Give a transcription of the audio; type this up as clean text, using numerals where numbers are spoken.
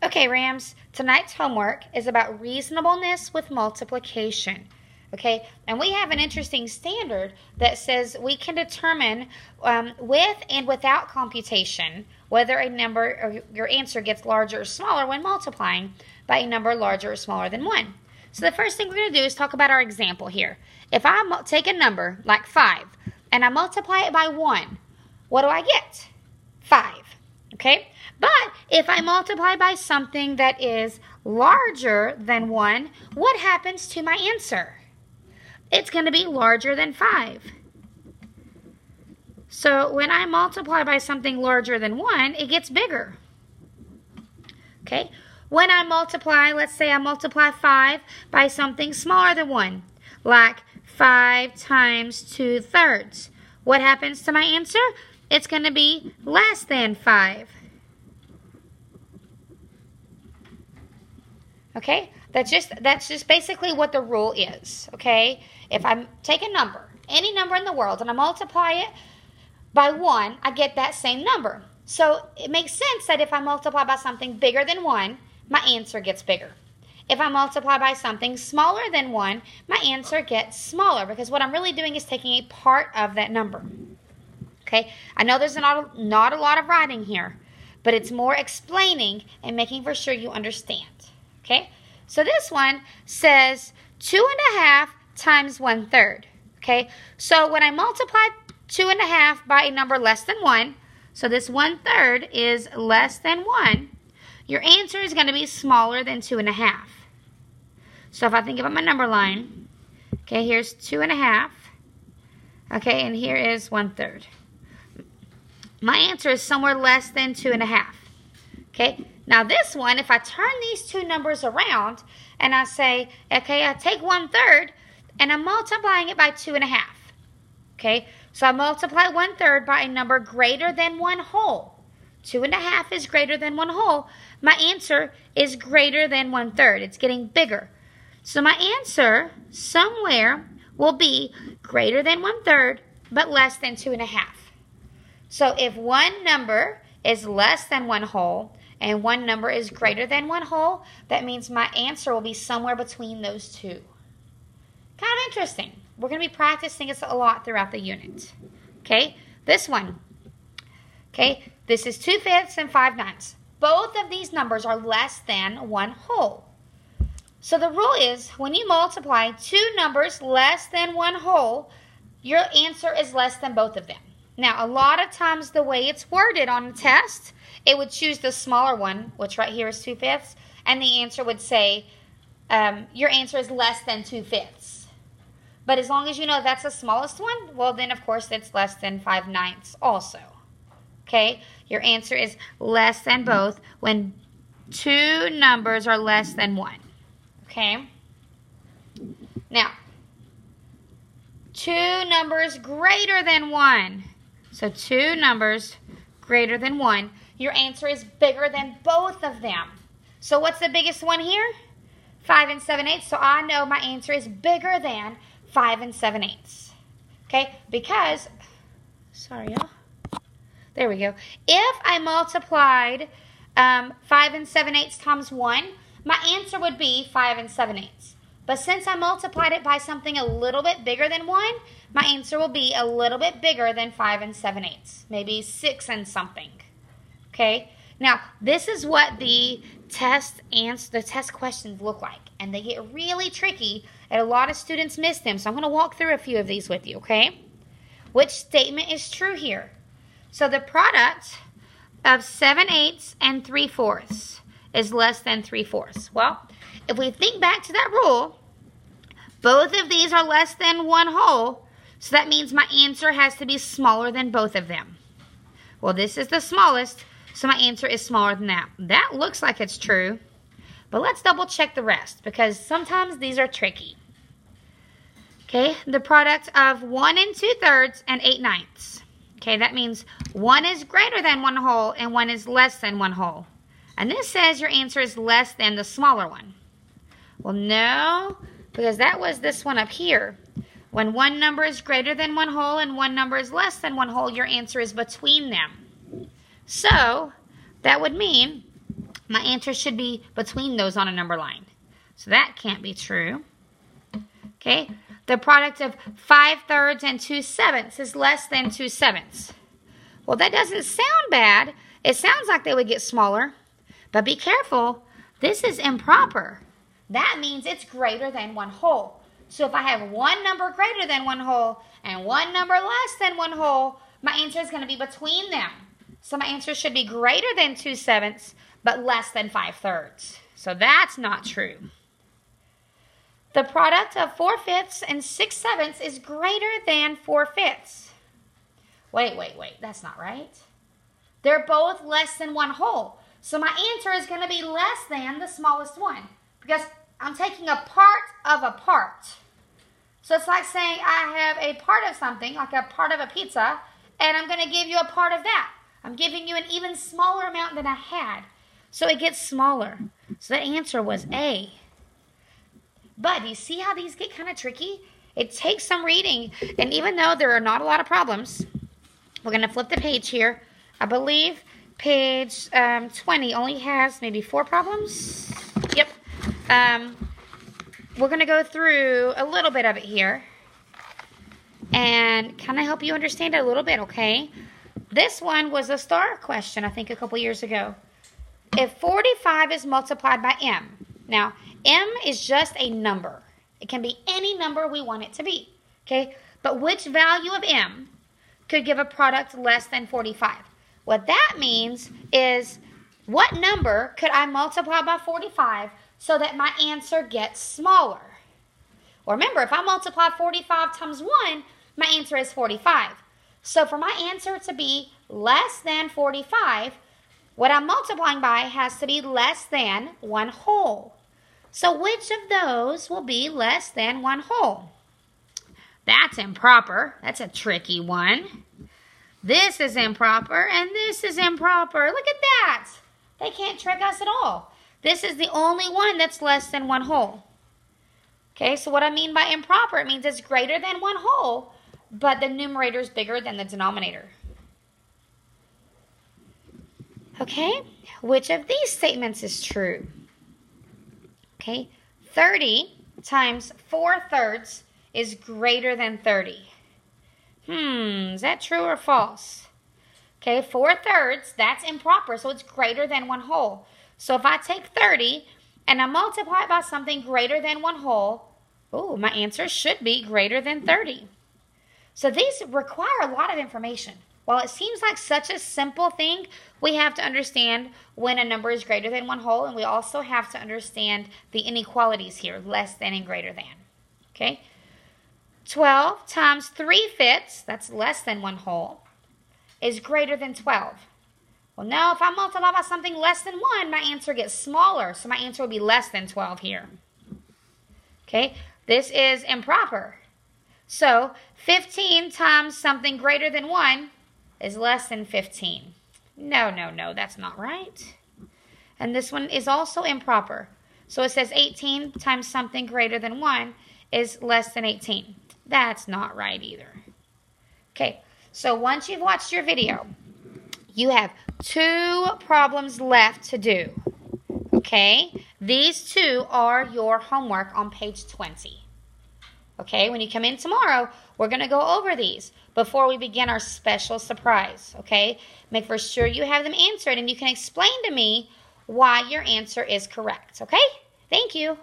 Okay, Rams, tonight's homework is about reasonableness with multiplication. Okay, and we have an interesting standard that says we can determine with and without computation whether a number or your answer gets larger or smaller when multiplying by a number larger or smaller than 1. So the first thing we're going to do is talk about our example here. If I take a number like 5 and I multiply it by 1, what do I get? 5. Okay, but if I multiply by something that is larger than 1, what happens to my answer? It's going to be larger than 5. So when I multiply by something larger than 1, it gets bigger. Okay, when I multiply, let's say I multiply 5 by something smaller than 1, like 5 times 2/3. What happens to my answer? It's going to be less than 5. Okay, that's just basically what the rule is. Okay, if I take a number, any number in the world, and I multiply it by 1, I get that same number. So it makes sense that if I multiply by something bigger than 1, my answer gets bigger. If I multiply by something smaller than 1, my answer gets smaller, because what I'm really doing is taking a part of that number. Okay, I know there's not a lot of writing here, but it's more explaining and making for sure you understand. Okay, so this one says 2.5 times 1/3. Okay, so when I multiply 2.5 by a number less than 1, so this 1/3 is less than 1, your answer is going to be smaller than 2.5. So if I think about my number line, okay, here's 2.5, okay, and here is 1/3. My answer is somewhere less than 2.5. Okay, now this one, if I turn these two numbers around and I say, okay, I take 1/3 and I'm multiplying it by 2.5. Okay, so I multiply 1/3 by a number greater than 1 whole. 2.5 is greater than 1 whole. My answer is greater than 1/3. It's getting bigger. So my answer somewhere will be greater than 1/3, but less than 2.5. So if one number is less than 1 whole and one number is greater than 1 whole, that means my answer will be somewhere between those two. Kind of interesting. We're going to be practicing this a lot throughout the unit. Okay, this one. Okay, this is 2/5 and 5/9. Both of these numbers are less than 1 whole. So the rule is when you multiply two numbers less than 1 whole, your answer is less than both of them. Now, a lot of times the way it's worded on a test, it would choose the smaller one, which right here is 2/5, and the answer would say your answer is less than 2/5. But as long as you know that's the smallest one, well then of course it's less than 5/9 also. Okay, your answer is less than both when two numbers are less than 1. Okay, now two numbers greater than 1. So two numbers greater than 1, your answer is bigger than both of them. So what's the biggest one here? 5 7/8. So I know my answer is bigger than 5 7/8. Okay, because, sorry y'all. There we go. If I multiplied 5 7/8 times 1, my answer would be 5 7/8. But since I multiplied it by something a little bit bigger than 1, my answer will be a little bit bigger than 5 7/8. Maybe 6 and something. Okay? Now, this is what the test questions look like. And they get really tricky, and a lot of students miss them. So I'm going to walk through a few of these with you, okay? Which statement is true here? So the product of 7/8 and 3/4 is less than 3/4. Well, if we think back to that rule, both of these are less than 1 whole, so that means my answer has to be smaller than both of them. Well, this is the smallest, so my answer is smaller than that. That looks like it's true, but let's double check the rest, because sometimes these are tricky. Okay, the product of 1 2/3 and 8/9. Okay, that means 1 is greater than 1 whole and 1 is less than 1 whole. And this says your answer is less than the smaller one. Well, no, because that was this one up here. When one number is greater than 1 whole and one number is less than 1 whole, your answer is between them. So that would mean my answer should be between those on a number line. So that can't be true. Okay, the product of 5/3 and 2/7 is less than 2/7. Well, that doesn't sound bad. It sounds like they would get smaller. But be careful. This is improper. That means it's greater than 1 whole. So if I have one number greater than 1 whole and one number less than 1 whole, my answer is going to be between them. So my answer should be greater than 2/7, but less than 5/3. So that's not true. The product of 4/5 and 6/7 is greater than 4/5. Wait. That's not right. They're both less than 1 whole. So my answer is going to be less than the smallest one because I'm taking a part of a part. So it's like saying I have a part of something, like a part of a pizza, and I'm going to give you a part of that. I'm giving you an even smaller amount than I had. So it gets smaller. So the answer was A. But you see how these get kind of tricky? It takes some reading. And even though there are not a lot of problems, we're going to flip the page here. I believe page 20 only has maybe 4 problems. Yep. We're going to go through a little bit of it here and kind of help you understand it a little bit, okay? This one was a STAR question, I think, a couple years ago. If 45 is multiplied by m, now, m is just a number. It can be any number we want it to be, okay? But which value of m could give a product less than 45? What that means is what number could I multiply by 45 so that my answer gets smaller? Well, remember, if I multiply 45 times 1, my answer is 45. So for my answer to be less than 45, what I'm multiplying by has to be less than 1 whole. So which of those will be less than 1 whole? That's improper. That's a tricky one. This is improper, and this is improper. Look at that. They can't trick us at all. This is the only one that's less than 1 whole. Okay, so what I mean by improper, it means it's greater than 1 whole, but the numerator is bigger than the denominator. Okay, which of these statements is true? Okay, 30 times 4/3 is greater than 30. Is that true or false? Okay, 4/3, that's improper, so it's greater than 1 whole. So if I take 30 and I multiply it by something greater than 1 whole, my answer should be greater than 30. So these require a lot of information. While it seems like such a simple thing, we have to understand when a number is greater than 1 whole, and we also have to understand the inequalities here, less than and greater than. Okay? 12 times 3/5, that's less than 1 whole, is greater than 12. Well, now if I multiply by something less than 1, my answer gets smaller, so my answer will be less than 12 here. Okay? This is improper. So 15 times something greater than 1 is less than 15. No, that's not right. And this one is also improper. So it says 18 times something greater than 1 is less than 18. That's not right either. Okay, so once you've watched your video, you have 2 problems left to do. Okay, these 2 are your homework on page 20. Okay, when you come in tomorrow, we're going to go over these before we begin our special surprise. Okay, make for sure you have them answered and you can explain to me why your answer is correct. Okay, thank you.